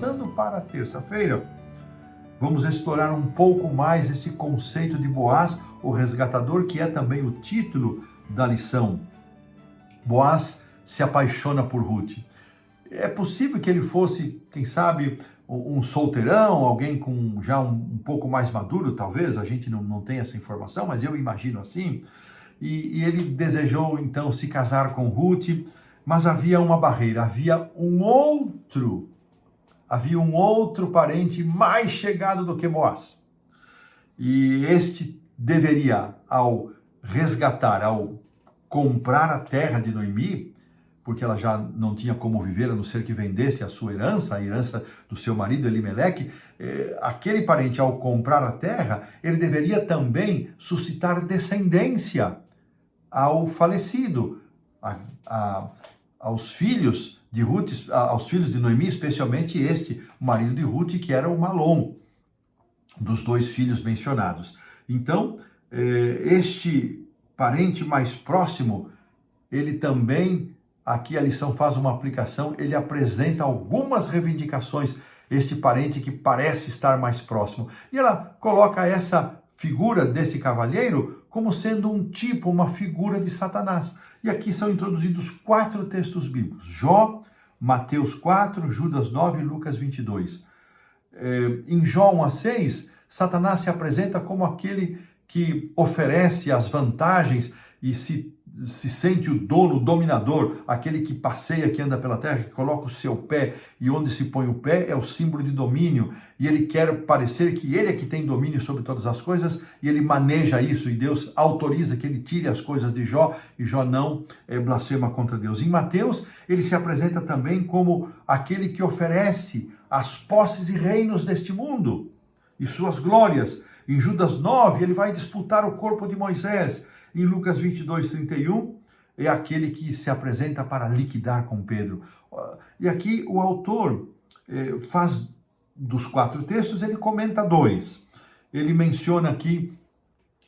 passando para a terça-feira, vamos explorar um pouco mais esse conceito de Boaz, o resgatador, que é também o título da lição. Boaz se apaixona por Ruth. É possível que ele fosse, quem sabe, um solteirão, alguém com já um pouco mais maduro, talvez, a gente não tem essa informação, mas eu imagino assim. E ele desejou, então, se casar com Ruth, mas havia uma barreira, havia um outro parente mais chegado do que Boaz. E este deveria, ao resgatar, ao comprar a terra de Noemi, porque ela já não tinha como viver, a não ser que vendesse a sua herança, a herança do seu marido Elimeleque, aquele parente, ao comprar a terra, ele deveria também suscitar descendência ao falecido, aos filhos de Ruth, aos filhos de Noemi, especialmente este, o marido de Ruth, que era o Malom, dos dois filhos mencionados. Então, este parente mais próximo, ele também, aqui a lição faz uma aplicação, ele apresenta algumas reivindicações, este parente que parece estar mais próximo. E ela coloca essa figura desse cavalheiro como sendo um tipo, uma figura de Satanás. E aqui são introduzidos 4 textos bíblicos: Jó, Mateus 4, Judas 9 e Lucas 22. Em Jó 1-6, Satanás se apresenta como aquele que oferece as vantagens e se sente o dono, o dominador, aquele que passeia, que anda pela terra, que coloca o seu pé, e onde se põe o pé é o símbolo de domínio, e ele quer parecer que ele é que tem domínio sobre todas as coisas, e ele maneja isso, e Deus autoriza que ele tire as coisas de Jó, e Jó não blasfema contra Deus. Em Mateus, ele se apresenta também como aquele que oferece as posses e reinos deste mundo, e suas glórias. Em Judas 9, ele vai disputar o corpo de Moisés. Em Lucas 22:31, é aquele que se apresenta para liquidar com Pedro. E aqui o autor faz, dos 4 textos, ele comenta 2. Ele menciona aqui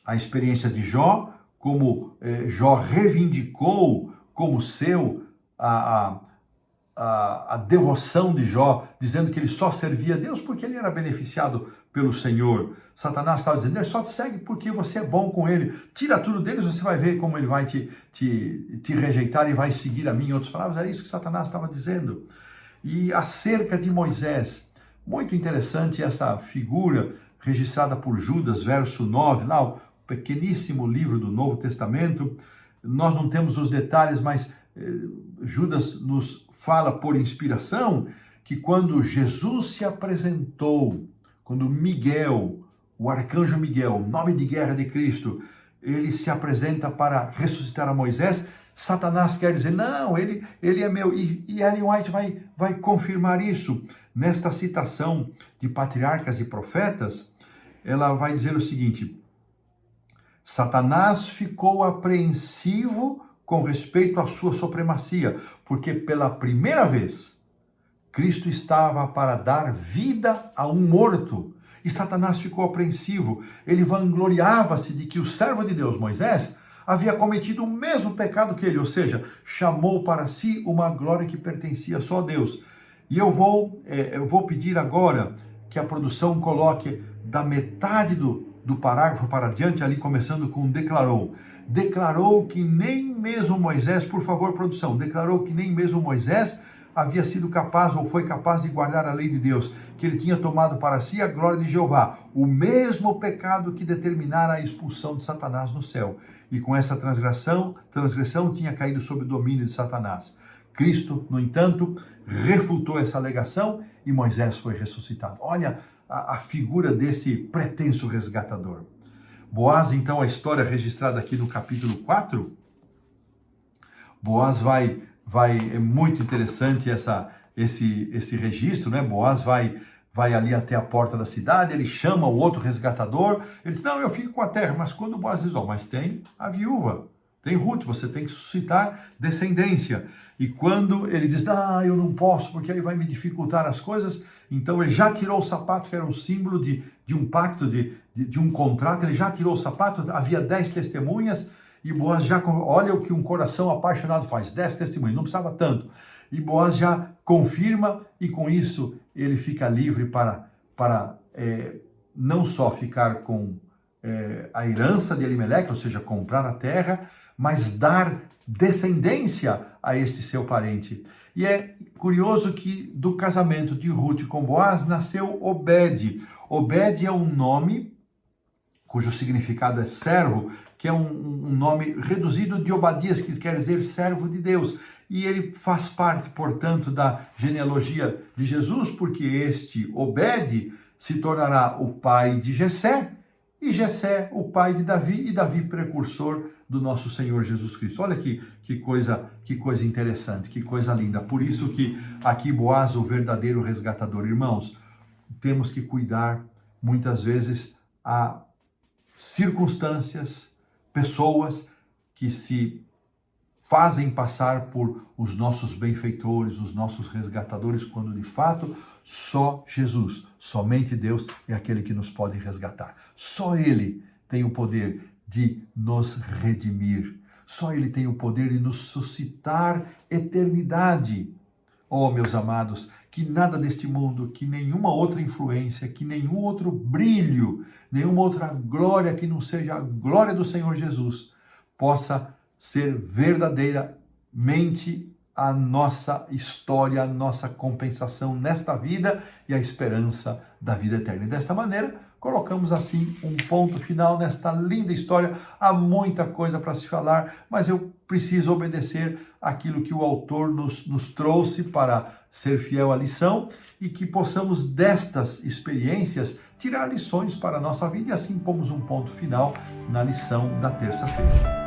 a experiência de Jó, como Jó reivindicou como seu a devoção de Jó, dizendo que ele só servia a Deus porque ele era beneficiado pelo Senhor. Satanás estava dizendo: ele só te segue porque você é bom com ele. Tira tudo deles, você vai ver como ele vai te rejeitar e vai seguir a mim. Em outras palavras, era isso que Satanás estava dizendo. E acerca de Moisés, muito interessante essa figura registrada por Judas, verso 9, lá o pequeníssimo livro do Novo Testamento. Nós não temos os detalhes, mas Judas nos fala por inspiração que quando Jesus se apresentou, quando Miguel, o arcanjo Miguel, nome de guerra de Cristo, ele se apresenta para ressuscitar a Moisés, Satanás quer dizer: não, ele é meu. E Ellen White vai confirmar isso. Nesta citação de patriarcas e profetas, ela vai dizer o seguinte: Satanás ficou apreensivo com respeito à sua supremacia, porque pela primeira vez Cristo estava para dar vida a um morto. E Satanás ficou apreensivo. Ele vangloriava-se de que o servo de Deus, Moisés, havia cometido o mesmo pecado que ele, ou seja, chamou para si uma glória que pertencia só a Deus. E eu vou pedir agora que a produção coloque da metade do parágrafo para diante, ali começando com declarou. Declarou que nem mesmo Moisés, por favor, produção, declarou que nem mesmo Moisés havia sido capaz ou foi capaz de guardar a lei de Deus, que ele tinha tomado para si a glória de Jeová, o mesmo pecado que determinara a expulsão de Satanás no céu. E com essa transgressão tinha caído sob o domínio de Satanás. Cristo, no entanto, refutou essa alegação e Moisés foi ressuscitado. Olha a figura desse pretenso resgatador. Boaz, então, a história registrada aqui no capítulo 4, Boaz é muito interessante esse registro, né? Boaz vai ali até a porta da cidade, ele chama o outro resgatador, ele diz: não, eu fico com a terra. Mas quando Boaz diz: mas tem a viúva, tem Ruth, você tem que suscitar descendência. E quando ele diz: eu não posso, porque aí vai me dificultar as coisas, então ele já tirou o sapato, que era um símbolo de um pacto, de um contrato, ele já tirou o sapato, havia 10 testemunhas, e Boaz já, olha o que um coração apaixonado faz, 10 testemunhas, não precisava tanto. E Boaz já confirma, e com isso ele fica livre para não só ficar com a herança de Elimeleque, ou seja, comprar a terra, mas dar descendência a este seu parente. E é curioso que do casamento de Ruth com Boaz nasceu Obed. Obed é um nome cujo significado é servo, que é um nome reduzido de Obadias, que quer dizer servo de Deus. E ele faz parte, portanto, da genealogia de Jesus, porque este Obed se tornará o pai de Jessé, e Jessé o pai de Davi, e Davi precursor do nosso Senhor Jesus Cristo. Olha que coisa interessante, que coisa linda. Por isso que aqui Boaz, o verdadeiro resgatador. Irmãos, temos que cuidar, muitas vezes, a circunstâncias, pessoas que se fazem passar por os nossos benfeitores, os nossos resgatadores, quando de fato só Jesus, somente Deus é aquele que nos pode resgatar. Só Ele tem o poder de nos redimir. Só Ele tem o poder de nos suscitar eternidade. Oh, meus amados, que nada deste mundo, que nenhuma outra influência, que nenhum outro brilho, nenhuma outra glória que não seja a glória do Senhor Jesus possa ser verdadeiramente a nossa história, a nossa compensação nesta vida e a esperança da vida eterna. E desta maneira, colocamos assim um ponto final nesta linda história. Há muita coisa para se falar, mas eu preciso obedecer aquilo que o autor nos trouxe para ser fiel à lição e que possamos destas experiências tirar lições para a nossa vida e assim pomos um ponto final na lição da terça-feira.